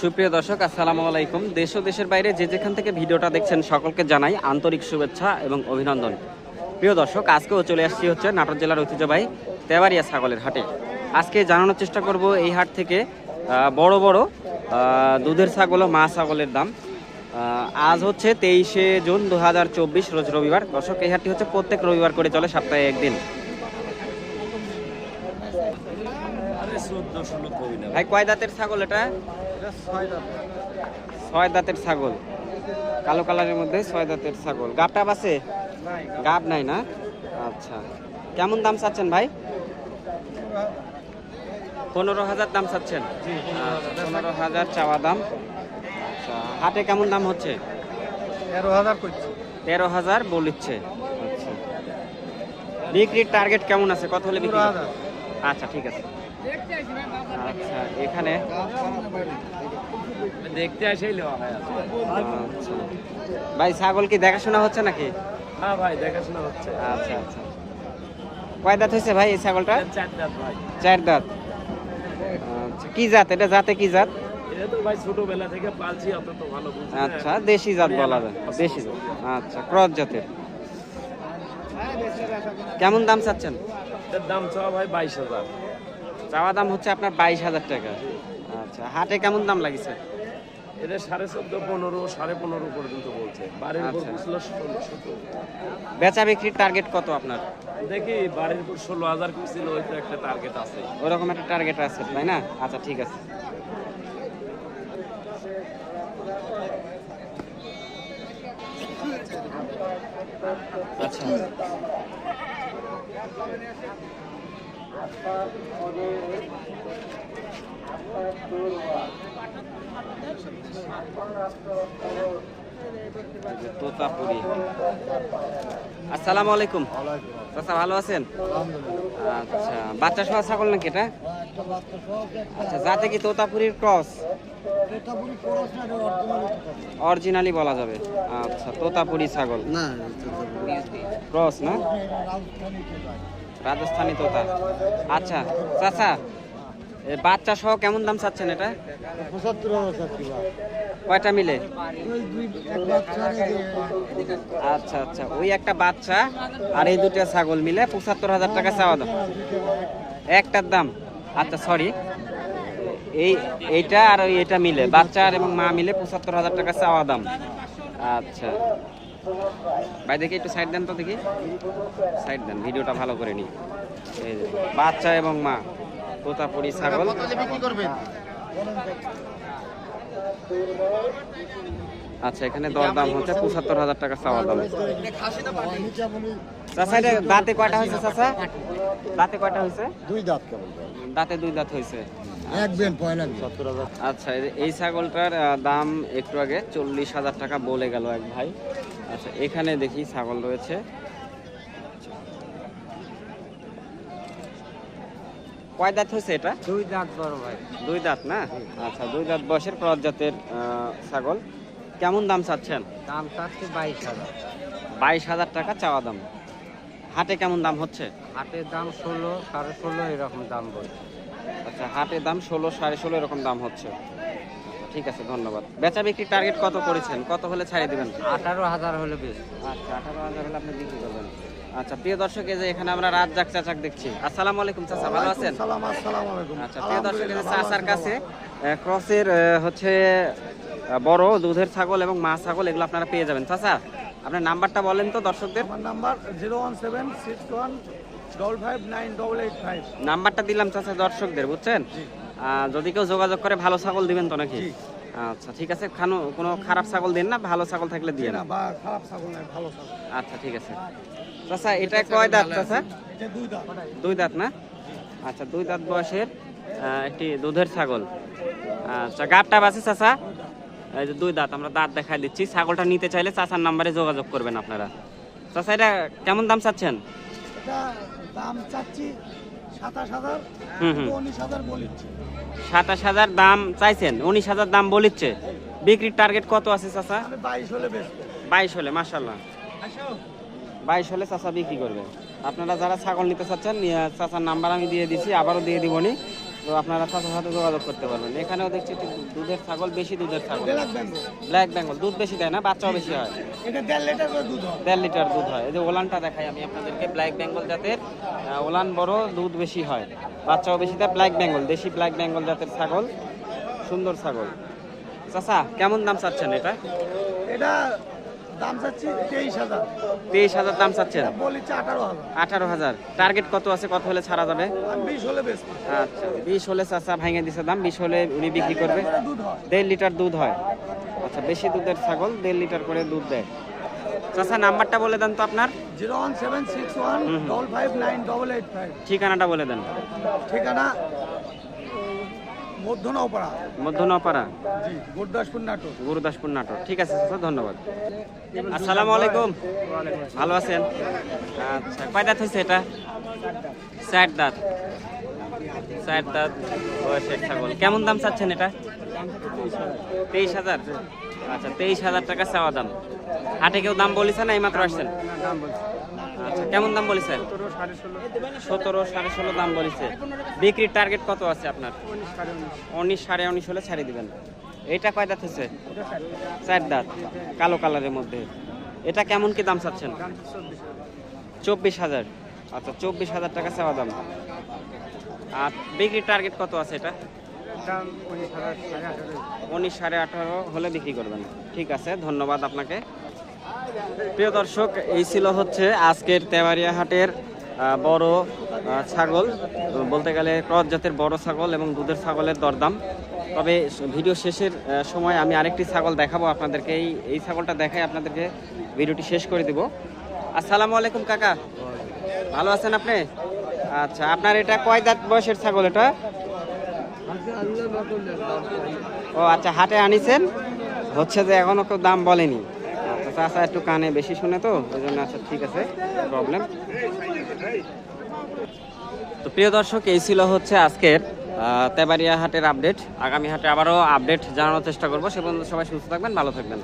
সুপ্রিয় দর্শক, আসসালামু আলাইকুম। দেশ ও দেশের বাইরে যে যেখান থেকে ভিডিওটা দেখছেন সকলকে জানাই আন্তরিক শুভেচ্ছা এবং অভিনন্দন। প্রিয় দর্শক, আজকেও চলে আসছি হচ্ছে নাটোর জেলার ঐতিহ্যবাহী তেবাড়িয়া ছাগলের হাটে। আজকে জানানোর চেষ্টা করব এই হাট থেকে বড় বড় দুধের ছাগল ও মা ছাগলের দাম। আজ হচ্ছে 23শে জুন 2024, রোজ রবিবার। দর্শক, এই হাটটি হচ্ছে প্রত্যেক রবিবার করে চলে, সপ্তাহে একদিন। ভাই, কয় দাঁতের ছাগল এটা? 6 দাঁতের ছাগল, কালো কালারের মধ্যে 6 দাঁতের ছাগল। গাবটা আছে? গাব নাই না? আচ্ছা, কেমন দাম চাচ্ছেন ভাই? 15,000 দাম চাচ্ছেন? 15,000 চাওয়া দাম। আচ্ছা, হাটে কেমন দাম হচ্ছে? 13,000 বলিচ্ছে। আচ্ছা, বিক্রির টার্গেট কেমন আছে? কত হলে বিক্রি? আচ্ছা, ঠিক আছে। আচ্ছা, এখানে দেখতে আসেই লেওয়া হয়। আচ্ছা ভাই, ছাগল কি দেখাশোনা হচ্ছে নাকি? হ্যাঁ ভাই, দেখাশোনা হচ্ছে। আচ্ছা আচ্ছা, কয় দাঁত হয়েছে ভাই এই ছাগলটা? 4 দাঁত ভাই। 4 দাঁত। আচ্ছা, কি জাত এটা? জাতে কি জাত? এটা তো ভাই ছোটবেলা থেকে পালছি, অত তো ভালো বুঝি না। আচ্ছা, দেশি জাত বলা যায়, দেশি জাত। আচ্ছা, ক্রস জাতের। কেমন দাম চাচ্ছেন? এর দাম চাওয়া ভাই 22,000। চাওয়া দাম হচ্ছে আপনার 22,000 টাকা। আচ্ছা, হাটে কেমন দাম লাগিছে? এটা 14.5, 15, 15.5 পর্যন্ত বলছে। বাড়ির উপর আচ্ছা। 16, বেচা বিক্রির টার্গেট কত আপনার? দেখি বাড়ির উপর 16,000 ছিল, ওই তো একটা টার্গেট আছে। ওরকম একটা টার্গেট আছে তাই না? আচ্ছা, ঠিক আছে। আচ্ছা, তোতাপুরি। আসসালামু আলাইকুম চাচা, ভালো আছেন? আচ্ছা, বাচ্চা সহ ছাগল নাকি এটা? আচ্ছা, যাতে কি তোতাপুরির ক্রস? অরিজিনালি বলা যাবে। আচ্ছা, তোতাপুরি ছাগল না, ক্রস না, রাজস্থানি তোতা। আচ্ছা চাচা, বাচ্চা সহ কেমন দাম চাচ্ছেন এটা? 75,000 কয়টা মিলে? আচ্ছা আচ্ছা, ওই একটা বাচ্চা আর এই দুটো ছাগল মিলে 75,000 টাকা চাওয়া দাম, একটার দাম। আচ্ছা, সরি, এইটা আর এইটা মিলে, বাচ্চা আর এবং মা মিলে 75,000 টাকা চাওয়া দাম। আচ্ছা ভাই, দেখি একটু সাইড দেন তো, দেখি সাইড দেন, ভিডিওটা ভালো করে নি। এই যে বাচ্চা এবং মা, তোতাপুরি ছাগল। আচ্ছা, এখানে দরদাম হচ্ছে 75,000 টাকা চাওয়া দাম। চাচা, এটা দাঁতে কয়টা হয়েছে চাচা? দাঁতে কয়টা হয়েছে? 2 দাঁত কেমন? দাঁতে 2 দাঁত হয়েছে। এক বেন পয়লা 70,000। আচ্ছা, এই ছাগলটার দাম একটু আগে 40,000 টাকা বলে গেল এক ভাই। আচ্ছা, এখানে দেখি ছাগল রয়েছে। কয় দাঁত হয়েছে এটা? 2 দাঁত বড় ভাই। 2 দাঁত না? আচ্ছা, 2 দাঁত বয়সের ক্রস জাতের ছাগল। কেমন দাম চাচ্ছেন? দাম চাচ্ছে 22,000। 22,000 টাকা চাওয়া দাম। হাটে কেমন দাম হচ্ছে? হাটের দাম 16, 16.5 এরকম দাম বলছে। আচ্ছা, হাটের দাম 16, 16.5 এরকম দাম হচ্ছে। ঠিক আছে, ধন্যবাদ। বেচা বিক্রির টার্গেট কত করেছেন? কত হলে ছাড়িয়ে দিবেন? 18,000 হলে বেশ। আচ্ছা, 18,000 হলে আপনি বিক্রি করবেন। আচ্ছা, প্রিয় দর্শক, এই যে এখানে আমরা রাজ্জাক চাচাক দেখছি। আসসালামু আলাইকুম চাচা, ভালো আছেন? আসসালামু আলাইকুম। আচ্ছা, প্রিয় দর্শক, এই যে চাচার কাছে ক্রসের হচ্ছে বড় দুধের ছাগল এবং মা ছাগল, এগুলো আপনারা পেয়ে যাবেন। চাচা, আপনার নাম্বারটা বলেন তো দর্শকদের। আমার নাম্বার 01761559885। নাম্বারটা দিলাম চাচা দর্শকদের, বুঝছেন? যদি কেউ যোগাযোগ করে ভালো ছাগল দিবেন তো নাকি? আচ্ছা, ঠিক আছে। কোনো খারাপ ছাগল দেন না, ভালো ছাগল থাকলে দিয়ে না। খারাপ ছাগল নাই, ভালো ছাগল। আচ্ছা, ঠিক আছে। চাচা, এটা কয় দাঁত চাচা? এটা 2 দাঁত। 2 দাঁত না? আচ্ছা, 2 দাঁত বয়সের একটি দুধের ছাগল। আচ্ছা, গাবটা আছে চাচা? এই যে 2 দাঁত, আমরা দাঁত দেখাই দিচ্ছি। ছাগলটা নিতে চাইলে চাচার নাম্বারে যোগাযোগ করবেন আপনারা। চাচা, এটা কেমন দাম চাচ্ছেন? এটা দাম চাচ্ছি 27,000। 19,000 বলিচ্ছি। 27,000 দাম চাইছেন, 19,000 দাম বলিচ্ছে। বিক্রির টার্গেট কত আছে চাচা? 22 হলে বেচবো। 22 হলে, মাশাআল্লাহ। 22 হলে চাচা বিক্রি করবে। আপনারা যারা ছাগল নিতে চাচ্ছেন, চাচার নাম্বার আমি দিয়ে দিছি, আবারও দিয়ে দিবনি। তো আপনারা সাথে সাথে যোগাযোগ করতে পারবেন। এখানেও দেখছি একটু দুধের ছাগল, বেশি দুধের ছাগল, ব্ল্যাক বেঙ্গল ব্ল্যাক বেঙ্গল। দুধ বেশি দেয় না, বাচ্চাও বেশি হয়, এটা 1.5 লিটার করে দুধ হয়। 1.5 লিটার দুধ হয়। এই যে ওলানটা দেখাই আমি আপনাদেরকে, ব্ল্যাক বেঙ্গল জাতের ওলান বড়, দুধ বেশি হয়, বাচ্চাও বেশি দেয়। ব্ল্যাক বেঙ্গল, দেশি ব্ল্যাক বেঙ্গল জাতের ছাগল, সুন্দর ছাগল। চাচা কেমন দাম চাচ্ছেন এটা? এটা দাম চাচ্ছি 23,000, 23,000 দাম চাচ্ছেন। বলিচ্ছে 18,000। 18,000। টার্গেট কত আছে, কত হলে ছাড়া যাবে? আমি 20 হলে বেচবো। আচ্ছা, 20 হলে চাচা ভাঙে দিছে দাম, 20 হলে উনি বিক্রি করবে। দুধ হয়। 1.5 লিটার দুধ হয়। আচ্ছা, বেশি দুধের ছাগল, 1.5 লিটার করে দুধ দেয়। চাচা নাম্বারটা বলে দেন তো আপনার, 01761559885। ঠিকানাটা বলে দেন। ঠিকানা মধ্যনপাড়া, মধ্যনপাড়া, জি, গুরদাসপুর নাটোর। গুরুদাসপুর নাটোর। ঠিক আছে চাচা, ধন্যবাদ। আসসালামু আলাইকুম, ভালো আছেন? আচ্ছা, কয় দাঁত হয়েছে এটা? 4 দাঁত। 4 দাঁত বয়সের ছাগল। কেমন দাম চাচ্ছেন এটা? 23,000। আচ্ছা, 23,000 টাকা চাওয়া দাম। হাটে কেউ দাম বলেছে না এইমাত্র আসছেন? আচ্ছা, কেমন দাম বলেছে? 17, 16.5 দাম বলেছে। বিক্রির টার্গেট কত আছে আপনার? 19, 19.5 হলে ছাড়িয়ে দিবেন। এটা কয় দাঁত হচ্ছে? 4 দাঁত, কালো কালারের মধ্যে। এটা কেমন কি দাম চাচ্ছেন? 24,000। আচ্ছা, 24,000 টাকা চাওয়া দাম। আর বিক্রির টার্গেট কত আছে এটা? 19, 18.5 হলে বিক্রি করবেন। ঠিক আছে, ধন্যবাদ আপনাকে। প্রিয় দর্শক, এই ছিল হচ্ছে আজকের তেবাড়িয়া হাটের বড় ছাগল, বলতে গেলে ক্রস জাতের বড় ছাগল এবং দুধের ছাগলের দরদাম। তবে ভিডিও শেষের সময় আমি আরেকটি ছাগল দেখাবো আপনাদেরকে। এই ছাগলটা দেখাই আপনাদেরকে ভিডিওটি শেষ করে দিব। আসসালামু আলাইকুম কাকা, ভালো আছেন আপনি? আচ্ছা, আপনার এটা কয় দাঁত বয়সের ছাগল এটা? ও আচ্ছা, হাটে আনিছেন, হচ্ছে যে এখনো কেউ দাম বলেনি। আচ্ছা, চাচা একটু কানে বেশি শুনে তো ওই জন্য। আচ্ছা, ঠিক আছে, প্রবলেম। তো প্রিয় দর্শক, এই ছিল হচ্ছে আজকের তেবাড়িয়া হাটের আপডেট। আগামী হাটে আবারও আপডেট জানানোর চেষ্টা করবো। সে পর্যন্ত সবাই সুস্থ থাকবেন, ভালো থাকবেন।